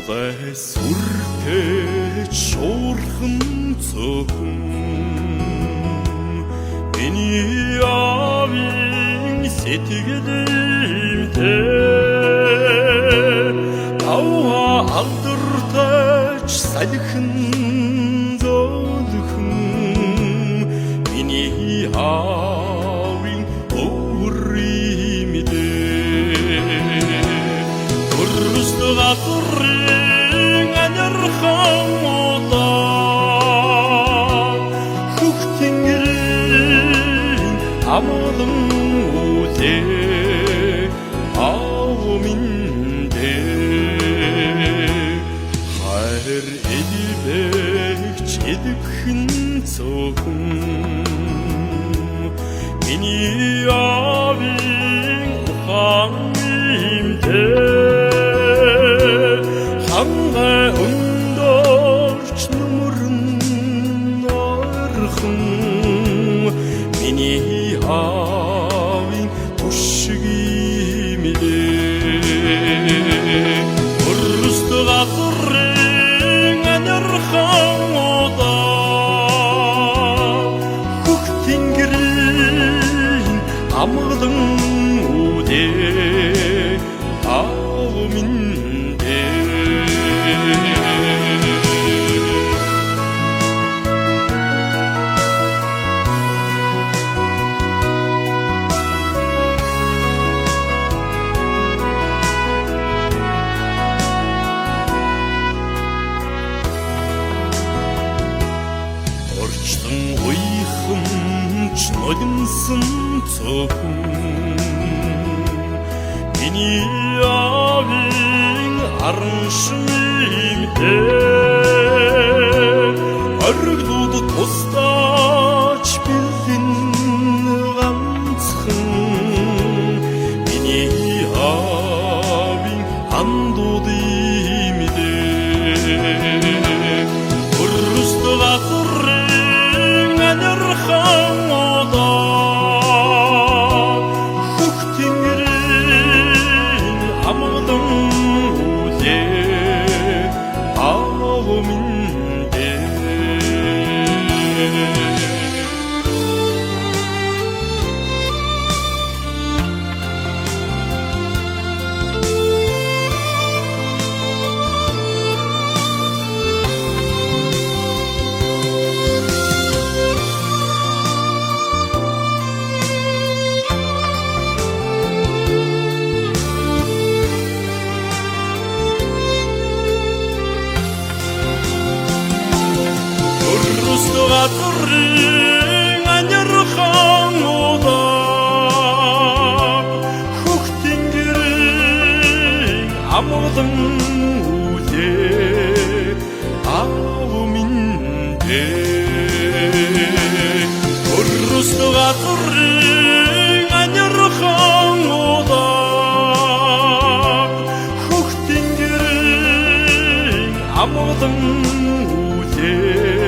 Надай сүртэй шуурхан цөөхөн миний аавын сэтгэлдээ тауа алдартай салхин зөөлхөн миний аавын өөриймдээ өрөстө газрын анархан удаа хөх тэнгэрийн амгалан үлээ аав минь дээ хайр элбэгч эдгхэн цөөхөн миний аавын ухаан минь хангай өндөрч нүмерн орхон миний аавын түшгиймдээ өрөстө газрын анархан удаа хөх тэнгэрийн амгалан үлээ аав минь орчтон уйхамч нулимсан цөөхөн миний аавын араншимдээ оргидууд тустаач бэлэн ганцхан миний аавын андууд имдээ өрөстө газрын анархан удаа хөх тэнгэрийн амгалан үлээ аав минь дээ өрөстө газрын анархан удаа хөх тэнгэрийн амгалан үлээ аав минь дээ өрөстө газрын анархан удаа хөх тэнгэрийн амгалан үлээ